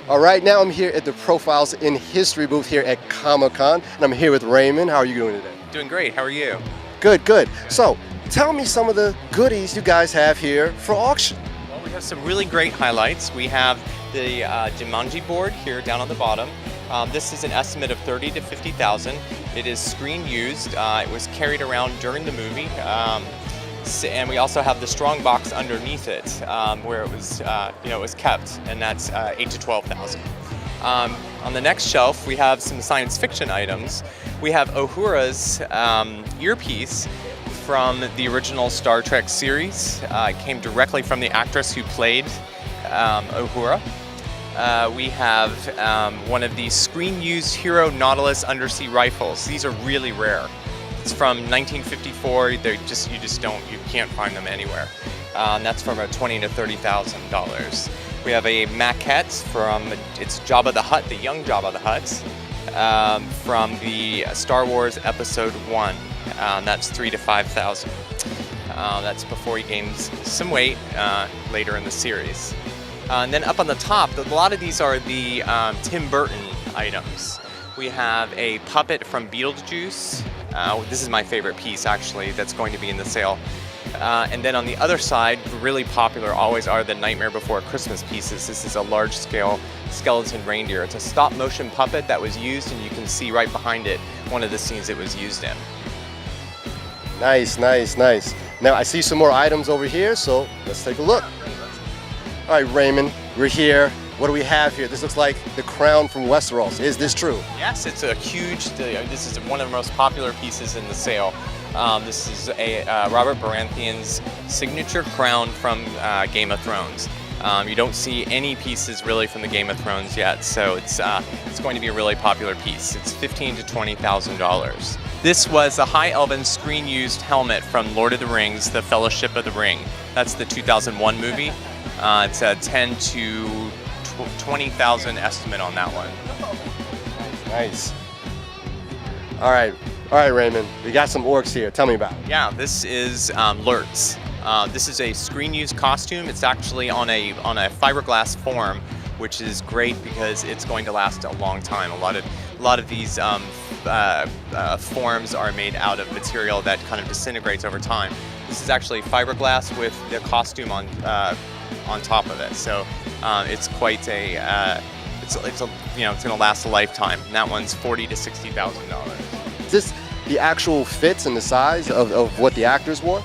All right, now I'm here at the Profiles in History booth here at Comic-Con, and I'm here with Raymond. How are you doing today? Doing great. How are you? Good, good. So, tell me some of the goodies you guys have here for auction. Well, we have some really great highlights. We have the Jumanji board here down on the bottom. This is an estimate of 30 to 50,000. It is screen used. It was carried around during the movie. And we also have the strong box underneath it, where it was, it was kept, and that's 8 to 12,000. On the next shelf, we have some science fiction items. We have Uhura's earpiece from the original Star Trek series. It came directly from the actress who played Uhura. We have one of the screen-used Hero Nautilus undersea rifles. These are really rare. It's from 1954. You can't find them anywhere. That's from $20,000 to $30,000. We have a maquette it's Jabba the Hutt, the young Jabba the Hutt, from the Star Wars Episode 1. That's $3,000 to $5,000. That's before he gains some weight later in the series. And then up on the top, a lot of these are the Tim Burton items. We have a puppet from Beetlejuice. This is my favorite piece, actually, that's going to be in the sale. And then on the other side, really popular always are the Nightmare Before Christmas pieces. This is a large-scale skeleton reindeer. It's a stop-motion puppet that was used, and you can see right behind it one of the scenes it was used in. Nice, nice, nice. Now, I see some more items over here, so let's take a look. All right, Raymond, we're here. What do we have here? This looks like the crown from Westeros. Is this true? Yes, it's a huge, this is one of the most popular pieces in the sale. This is Robert Baratheon's signature crown from Game of Thrones. You don't see any pieces really from the Game of Thrones yet, so it's going to be a really popular piece. It's $15,000 to $20,000. This was a High Elven screen-used helmet from Lord of the Rings, The Fellowship of the Ring. That's the 2001 movie. It's a 10 to 20,000 estimate on that one. Nice. All right, Raymond. We got some orcs here. Tell me about it. Yeah, this is Lurtz. This is a screen-used costume. It's actually on a fiberglass form, which is great because it's going to last a long time. A lot of these forms are made out of material that kind of disintegrates over time. This is actually fiberglass with the costume on top of it. So it's quite it's going to last a lifetime. And that one's $40,000 to $60,000. Is this the actual fits and the size of what the actors wore?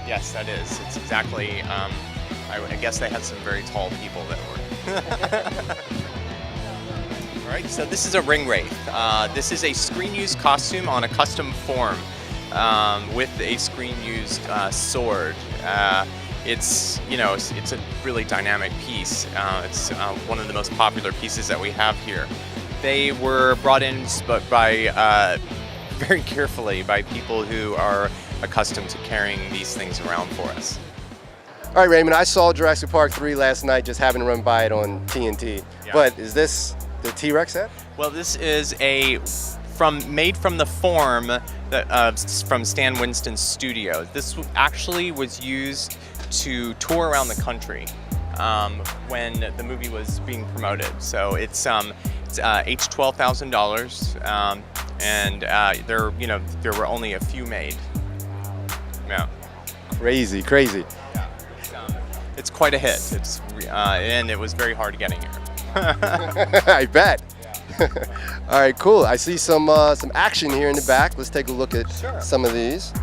Yes, that is. It's exactly. I guess they had some very tall people that were. All right. So this is a ring wraith. This is a screen-used costume on a custom form with a screen-used sword. It's a really dynamic piece. It's one of the most popular pieces that we have here. They were brought in by very carefully by people who are accustomed to carrying these things around for us. All right, Raymond, I saw Jurassic Park 3 last night, just having to run by it on TNT. Yeah. But is this the T-Rex set? Well, this is made from the form from Stan Winston's studio. This actually was used to tour around the country when the movie was being promoted. So it's $12,000, and there were only a few made. Yeah. Crazy. Yeah. It's quite a hit. And it was very hard getting here. I bet. Yeah. All right, cool. I see some action here in the back. Let's take a look at some of these.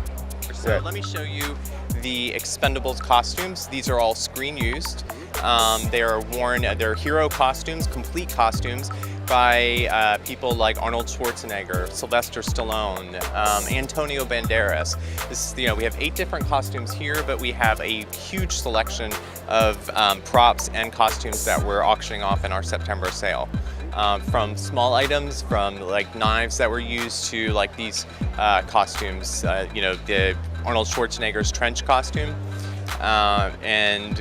So let me show you the Expendables costumes. These are all screen used. They are worn, they're hero costumes, complete costumes by people like Arnold Schwarzenegger, Sylvester Stallone, Antonio Banderas. We have 8 different costumes here, but we have a huge selection of props and costumes that we're auctioning off in our September sale. From small items, from like knives that were used, to like these costumes, the Arnold Schwarzenegger's trench costume, and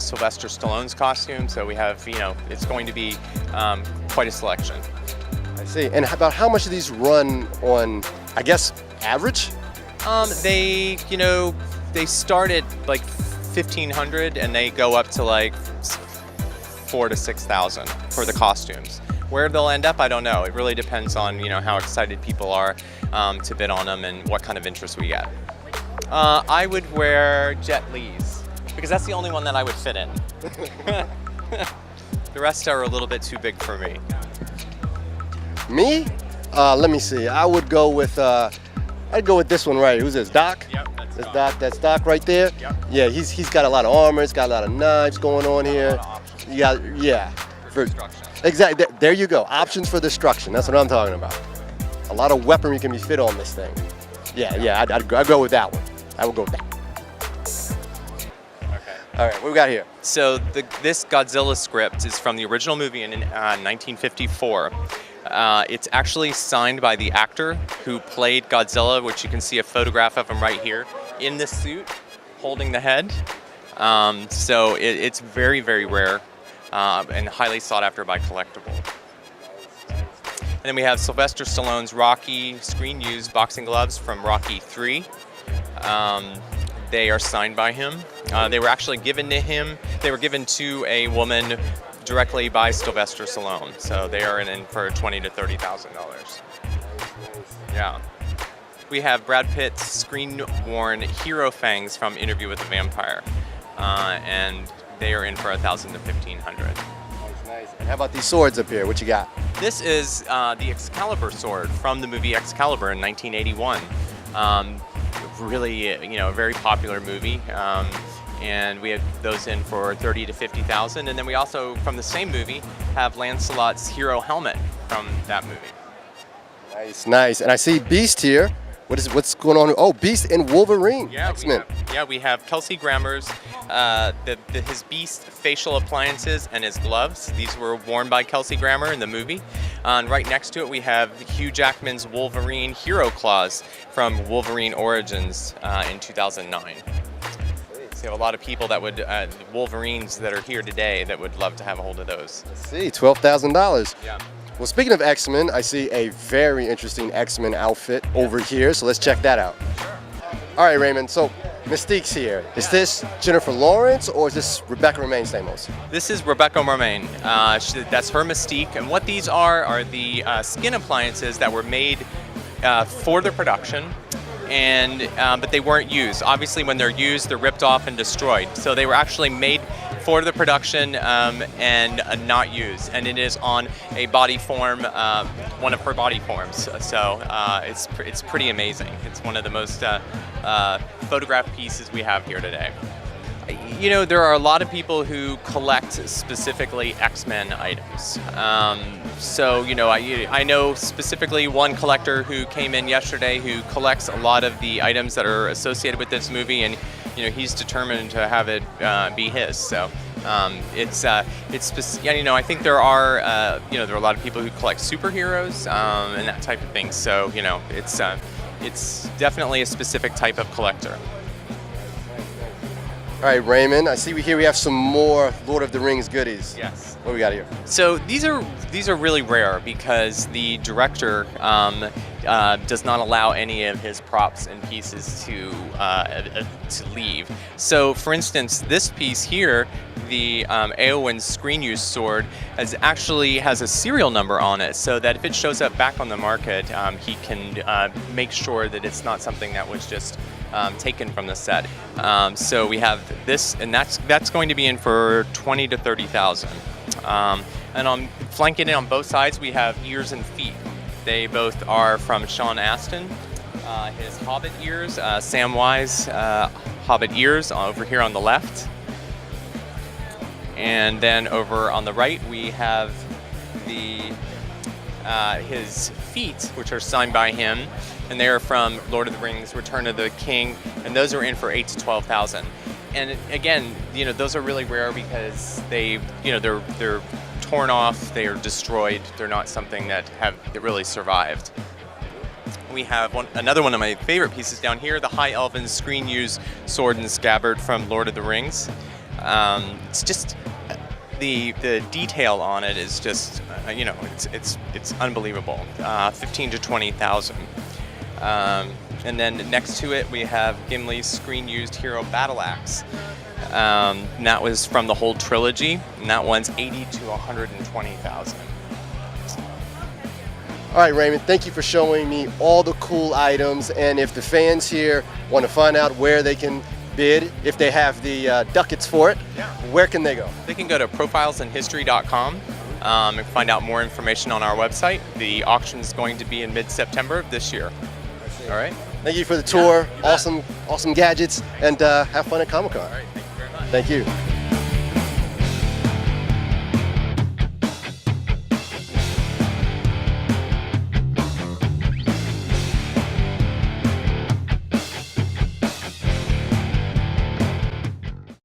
Sylvester Stallone's costume. So we have, it's going to be quite a selection. I see. And about how much do these run on, I guess, average? They start at like $1,500 and they go up to like 4,000 to 6,000 for the costumes. Where they'll end up, I don't know. It really depends on how excited people are to bid on them and what kind of interest we get. I would wear Jet Li's because that's the only one that I would fit in. The rest are a little bit too big for me. Me? Let me see. I would go with I'd go with this one right here. Who's this? Doc? Yep, that's Doc. That's Doc right there. Yep. Yeah, he's got a lot of armor. He's got a lot of knives going on here. Yeah. For destruction. Exactly. There you go. Options for destruction. That's what I'm talking about. A lot of weaponry can be fit on this thing. Yeah. I'd go with that one. I would go with that. Okay. All right. What we got here? So this Godzilla script is from the original movie in 1954. It's actually signed by the actor who played Godzilla, which you can see a photograph of him right here in the suit, holding the head. So it's very, very rare and highly sought after by collectible. And then we have Sylvester Stallone's Rocky screen-used boxing gloves from Rocky 3. They are signed by him. They were actually given to him. They were given to a woman directly by Sylvester Stallone. So they are in for $20,000 to $30,000. Yeah. We have Brad Pitt's screen-worn hero fangs from Interview with the Vampire. And they are in for $1,000 to $1,500. Nice. And how about these swords up here? What you got? This is the Excalibur sword from the movie Excalibur in 1981. Really, a very popular movie. And we have those in for $30,000 to $50,000. And then we also, from the same movie, have Lancelot's hero helmet from that movie. Nice. And I see Beast here. What's going on? Oh, Beast and Wolverine. Yeah, X-Men. we have Kelsey Grammer's his Beast facial appliances and his gloves. These were worn by Kelsey Grammer in the movie. And right next to it, we have Hugh Jackman's Wolverine hero claws from Wolverine Origins in 2009. So you have a lot of people that would Wolverines that are here today that would love to have a hold of those. Let's see, $12,000. Yeah. Well, speaking of X-Men, I see a very interesting X-Men outfit over here, so let's check that out. Sure. All right, Raymond, so Mystique's here. Is this Jennifer Lawrence or is this Rebecca Romijn Stamos? This is Rebecca Romijn. That's her Mystique, and what these are the skin appliances that were made for the production, and but they weren't used. Obviously, when they're used, they're ripped off and destroyed. So they were actually made for the production and not used, and it is on a body form, one of her body forms. So it's pretty amazing. It's one of the most photographed pieces we have here today. There are a lot of people who collect specifically X-Men items. I know specifically one collector who came in yesterday who collects a lot of the items that are associated with this movie, and he's determined to have it be his. So I think there are there are a lot of people who collect superheroes and that type of thing. So it's definitely a specific type of collector. All right, Raymond, I see we have some more Lord of the Rings goodies. Yes. What do we got here? So these are really rare because the director does not allow any of his props and pieces to leave. So, for instance, this piece here, the Eowyn's screen-use sword, has a serial number on it, so that if it shows up back on the market, he can make sure that it's not something that was just taken from the set. So we have this, and that's going to be in for $20,000 to $30,000. And on flanking it on both sides, we have ears and feet. They both are from Sean Astin, his Hobbit ears, Samwise Hobbit ears over here on the left. And then over on the right, we have his feet, which are signed by him, and they are from Lord of the Rings: Return of the King, and those are in for $8,000 to $12,000. And again, those are really rare because they're torn off, they are destroyed. They're not something that really survived. We have another one of my favorite pieces down here, the High Elven screen-used sword and scabbard from Lord of the Rings. It's just the detail on it is just it's unbelievable. $15,000 to $20,000. And then next to it we have Gimli's screen-used hero battle axe. And that was from the whole trilogy, and that one's 80 to 120,000. All right, Raymond, thank you for showing me all the cool items. And if the fans here want to find out where they can bid, if they have the ducats for it, where can they go? They can go to profilesandhistory.com and find out more information on our website. The auction is going to be in mid-September of this year. All right. Thank you for the tour. you bet. Awesome gadgets, and have fun at Comic-Con. All right. Thank you very much. Thank you.